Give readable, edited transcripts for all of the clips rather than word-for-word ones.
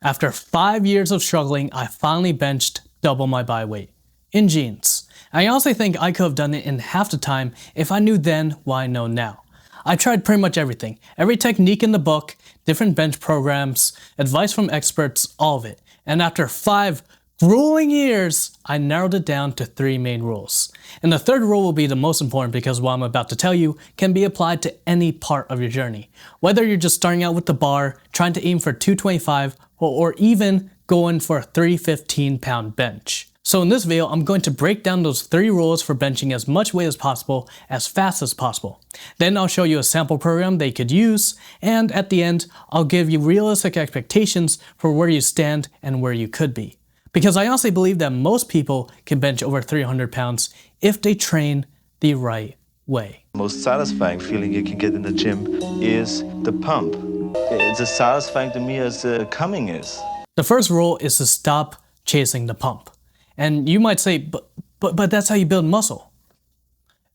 After 5 years of struggling, I finally benched double my body weight. In jeans. I honestly think I could have done it in half the time if I knew then what I know now. I tried pretty much everything. Every technique in the book, different bench programs, advice from experts, all of it. And after 5 grueling years, I narrowed it down to 3 main rules. And the third rule will be the most important because what I'm about to tell you can be applied to any part of your journey. Whether you're just starting out with the bar, trying to aim for 225, or even going for a 315-pound bench. So in this video, I'm going to break down those 3 rules for benching as much weight as possible, as fast as possible. Then I'll show you a sample program they could use, and at the end, I'll give you realistic expectations for where you stand and where you could be. Because I honestly believe that most people can bench over 300 pounds if they train the right way. The most satisfying feeling you can get in the gym is the pump. It's as satisfying to me as coming is. The first rule is to stop chasing the pump. And you might say, but that's how you build muscle.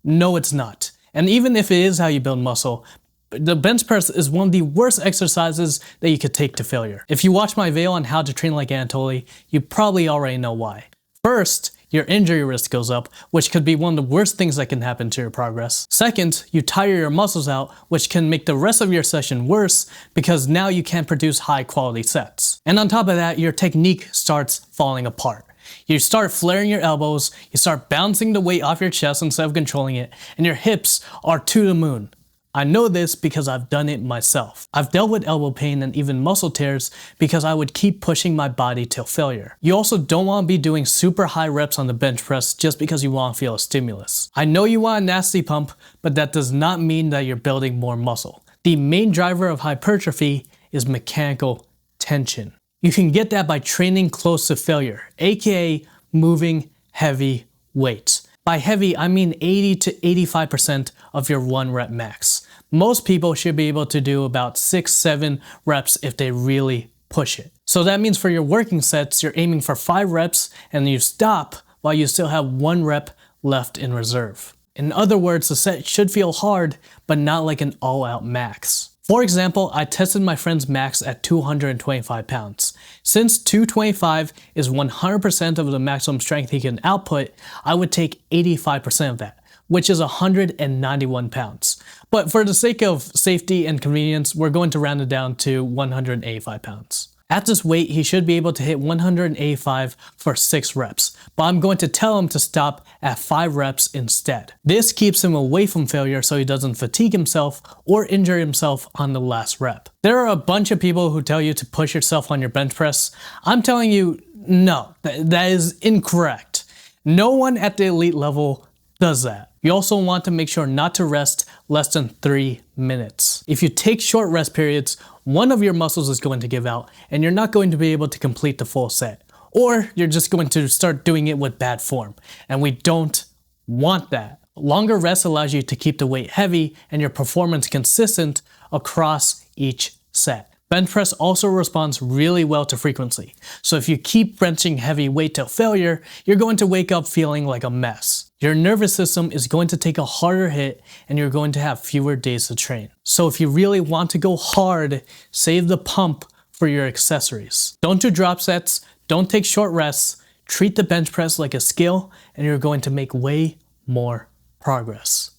No, it's not. And even if it is how you build muscle, the bench press is one of the worst exercises that you could take to failure. If you watch my video on how to train like Anatoly, you probably already know why. First, your injury risk goes up, which could be one of the worst things that can happen to your progress. Second, you tire your muscles out, which can make the rest of your session worse because now you can't produce high quality sets. And on top of that, your technique starts falling apart. You start flaring your elbows, you start bouncing the weight off your chest instead of controlling it, and your hips are to the moon. I know this because I've done it myself. I've dealt with elbow pain and even muscle tears because I would keep pushing my body till failure. You also don't want to be doing super high reps on the bench press just because you want to feel a stimulus. I know you want a nasty pump, but that does not mean that you're building more muscle. The main driver of hypertrophy is mechanical tension. You can get that by training close to failure, aka moving heavy weights. By heavy, I mean 80 to 85% of your 1 rep max. Most people should be able to do about 6-7 reps if they really push it. So that means for your working sets, you're aiming for 5 reps and you stop while you still have 1 rep left in reserve. In other words, the set should feel hard, but not like an all-out max. For example, I tested my friend's max at 225 pounds. Since 225 is 100% of the maximum strength he can output, I would take 85% of that, which is 191 pounds. But for the sake of safety and convenience, we're going to round it down to 185 pounds. At this weight, he should be able to hit 185 for 6 reps, but I'm going to tell him to stop at 5 reps instead. This keeps him away from failure so he doesn't fatigue himself or injure himself on the last rep. There are a bunch of people who tell you to push yourself on your bench press. I'm telling you, no, that is incorrect. No one at the elite level does that. You also want to make sure not to rest less than 3 minutes. If you take short rest periods, one of your muscles is going to give out and you're not going to be able to complete the full set. Or you're just going to start doing it with bad form. And we don't want that. Longer rest allows you to keep the weight heavy and your performance consistent across each set. Bench press also responds really well to frequency. So if you keep benching heavy weight till failure, you're going to wake up feeling like a mess. Your nervous system is going to take a harder hit and you're going to have fewer days to train. So if you really want to go hard, save the pump for your accessories. Don't do drop sets, don't take short rests, treat the bench press like a skill and you're going to make way more progress.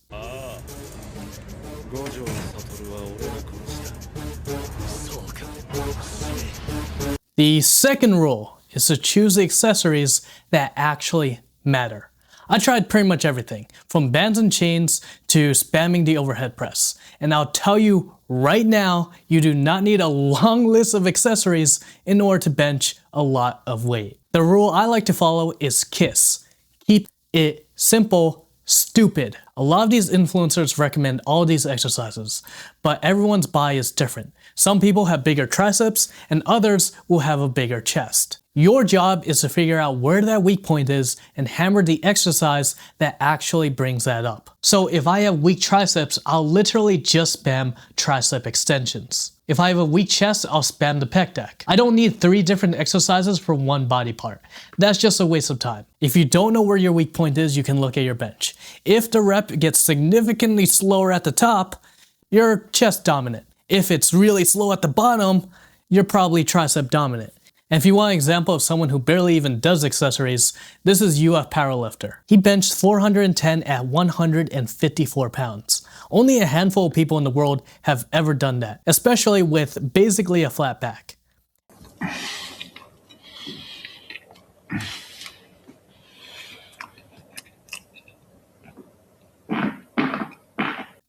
The second rule is to choose the accessories that actually matter. I tried pretty much everything, from bands and chains to spamming the overhead press. And I'll tell you right now, you do not need a long list of accessories in order to bench a lot of weight. The rule I like to follow is KISS. Keep it simple, stupid. A lot of these influencers recommend all these exercises, but everyone's body is different. Some people have bigger triceps and others will have a bigger chest. Your job is to figure out where that weak point is and hammer the exercise that actually brings that up. So if I have weak triceps, I'll literally just spam tricep extensions. If I have a weak chest, I'll spam the pec deck. I don't need 3 different exercises for one body part. That's just a waste of time. If you don't know where your weak point is, you can look at your bench. If the rep gets significantly slower at the top, you're chest dominant. If it's really slow at the bottom, you're probably tricep dominant. And if you want an example of someone who barely even does accessories, this is UF powerlifter. He benched 410 at 154 pounds. Only a handful of people in the world have ever done that, especially with basically a flat back.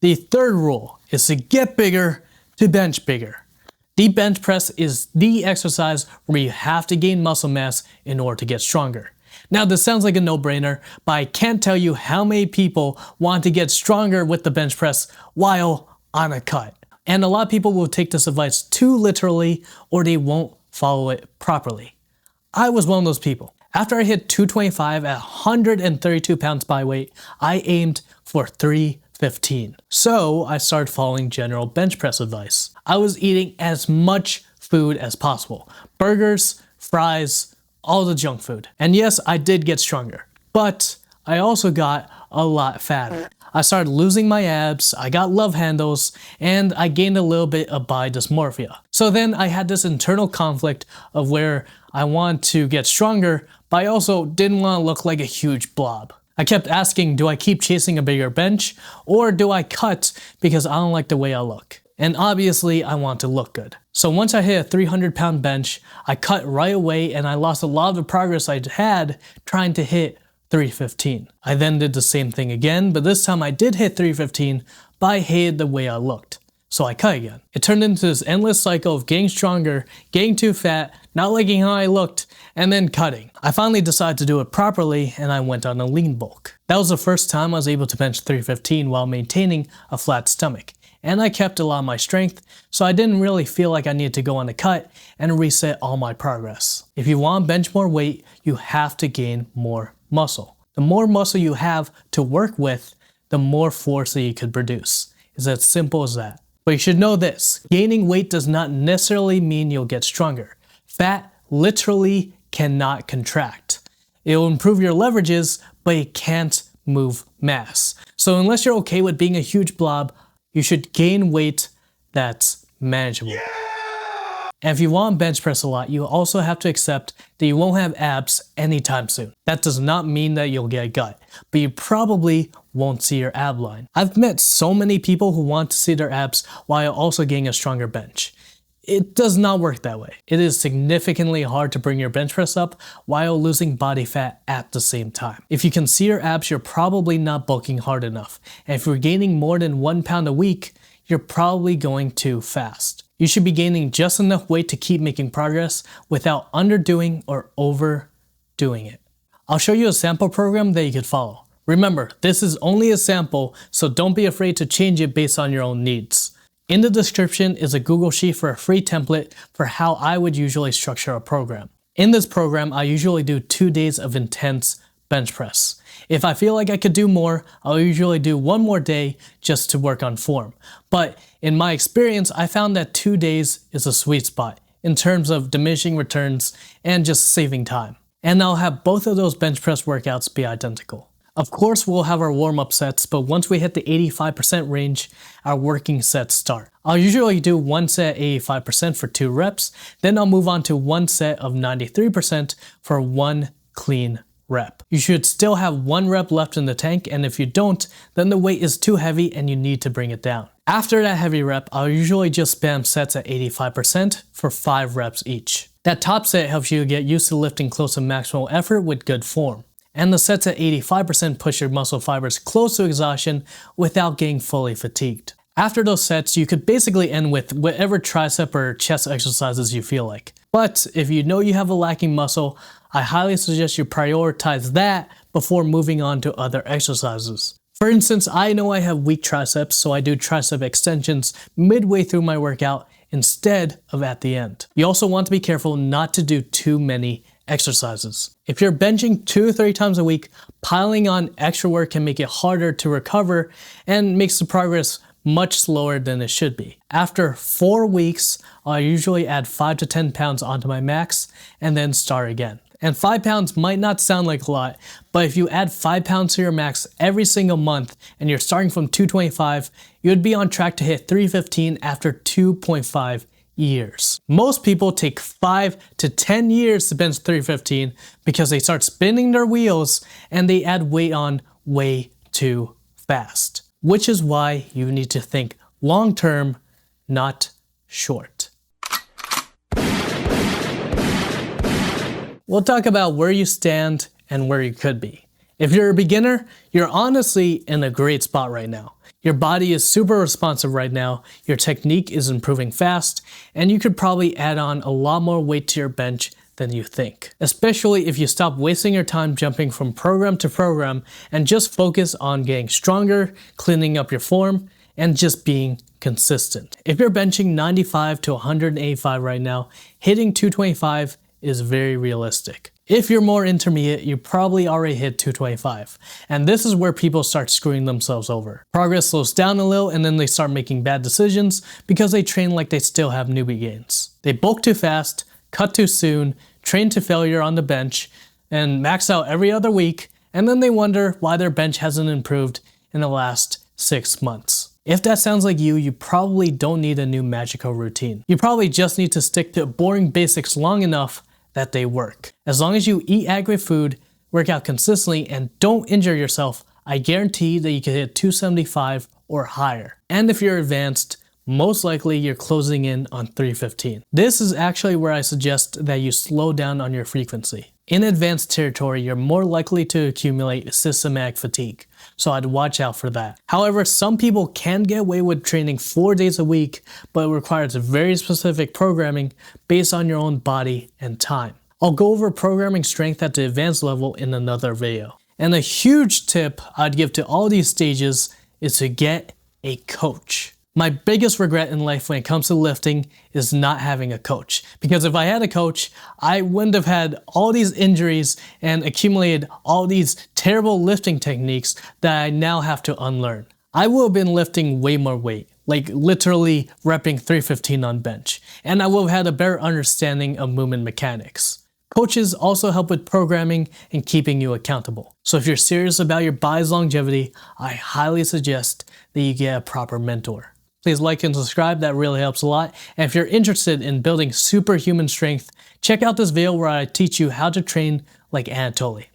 The third rule is to get bigger to bench bigger. The bench press is the exercise where you have to gain muscle mass in order to get stronger. Now this sounds like a no-brainer, but I can't tell you how many people want to get stronger with the bench press while on a cut. And a lot of people will take this advice too literally or they won't follow it properly. I was one of those people. After I hit 225 at 132 pounds by weight, I aimed for 315. So I started following general bench press advice. I was eating as much food as possible. Burgers, fries, all the junk food. And yes, I did get stronger, but I also got a lot fatter. I started losing my abs, I got love handles, and I gained a little bit of body dysmorphia. So then I had this internal conflict of where I want to get stronger, but I also didn't want to look like a huge blob. I kept asking, do I keep chasing a bigger bench, or do I cut because I don't like the way I look? And obviously I want to look good. So once I hit a 300-pound bench, I cut right away and I lost a lot of the progress I had trying to hit 315. I then did the same thing again, but this time I did hit 315, but I hated the way I looked. So I cut again. It turned into this endless cycle of getting stronger, getting too fat, not liking how I looked, and then cutting. I finally decided to do it properly and I went on a lean bulk. That was the first time I was able to bench 315 while maintaining a flat stomach. And I kept a lot of my strength, so I didn't really feel like I needed to go on a cut and reset all my progress. If you want to bench more weight, you have to gain more muscle. The more muscle you have to work with, the more force that you could produce. It's as simple as that. But you should know this, gaining weight does not necessarily mean you'll get stronger. Fat literally cannot contract. It will improve your leverages, but it can't move mass. So unless you're okay with being a huge blob, you should gain weight that's manageable. Yeah! And if you want to bench press a lot, you also have to accept that you won't have abs anytime soon. That does not mean that you'll get a gut, but you probably won't see your ab line. I've met so many people who want to see their abs while also getting a stronger bench. It does not work that way. It is significantly hard to bring your bench press up while losing body fat at the same time. If you can see your abs, you're probably not bulking hard enough. And if you're gaining more than 1 pound a week, you're probably going too fast. You should be gaining just enough weight to keep making progress without underdoing or overdoing it. I'll show you a sample program that you could follow. Remember, this is only a sample, so don't be afraid to change it based on your own needs. In the description is a Google Sheet for a free template for how I would usually structure a program. In this program, I usually do 2 days of intense bench press. If I feel like I could do more, I'll usually do 1 more day just to work on form. But in my experience, I found that 2 days is a sweet spot in terms of diminishing returns and just saving time. And I'll have both of those bench press workouts be identical. Of course, we'll have our warm-up sets, but once we hit the 85% range, our working sets start. I'll usually do 1 set at 85% for 2 reps, then I'll move on to 1 set of 93% for 1 clean rep. You should still have 1 rep left in the tank, and if you don't, then the weight is too heavy and you need to bring it down. After that heavy rep, I'll usually just spam sets at 85% for 5 reps each. That top set helps you get used to lifting close to maximal effort with good form. And the sets at 85% push your muscle fibers close to exhaustion without getting fully fatigued. After those sets, you could basically end with whatever tricep or chest exercises you feel like. But if you know you have a lacking muscle, I highly suggest you prioritize that before moving on to other exercises. For instance, I know I have weak triceps, so I do tricep extensions midway through my workout instead of at the end. You also want to be careful not to do too many exercises. If you're benching 2 or 3 times a week, piling on extra work can make it harder to recover and makes the progress much slower than it should be. After 4 weeks, I usually add 5 to 10 pounds onto my max and then start again. And 5 pounds might not sound like a lot, but if you add 5 pounds to your max every single month and you're starting from 225, you would be on track to hit 315 after 2.5 years. Most people take 5 to 10 years to bench 315 because they start spinning their wheels and they add weight on way too fast. Which is why you need to think long term, not short. We'll talk about where you stand and where you could be. If you're a beginner, you're honestly in a great spot right now. Your body is super responsive right now, your technique is improving fast, and you could probably add on a lot more weight to your bench than you think. Especially if you stop wasting your time jumping from program to program and just focus on getting stronger, cleaning up your form, and just being consistent. If you're benching 95 to 185 right now, hitting 225 is very realistic. If you're more intermediate, you probably already hit 225. And this is where people start screwing themselves over. Progress slows down a little and then they start making bad decisions because they train like they still have newbie gains. They bulk too fast, cut too soon, train to failure on the bench, and max out every other week, and then they wonder why their bench hasn't improved in the last 6 months. If that sounds like you probably don't need a new magical routine. You probably just need to stick to boring basics long enough that they work. As long as you eat adequate food, work out consistently, and don't injure yourself, I guarantee that you can hit 275 or higher. And if you're advanced, most likely you're closing in on 315. This is actually where I suggest that you slow down on your frequency. In advanced territory, you're more likely to accumulate systematic fatigue, so I'd watch out for that. However, some people can get away with training 4 days a week, but it requires very specific programming based on your own body and time. I'll go over programming strength at the advanced level in another video. And a huge tip I'd give to all these stages is to get a coach. My biggest regret in life when it comes to lifting is not having a coach. Because if I had a coach, I wouldn't have had all these injuries and accumulated all these terrible lifting techniques that I now have to unlearn. I would have been lifting way more weight, like literally repping 315 on bench, and I would have had a better understanding of movement mechanics. Coaches also help with programming and keeping you accountable. So if you're serious about your body's longevity, I highly suggest that you get a proper mentor. Please like and subscribe, that really helps a lot. And if you're interested in building superhuman strength, check out this video where I teach you how to train like Anatoly.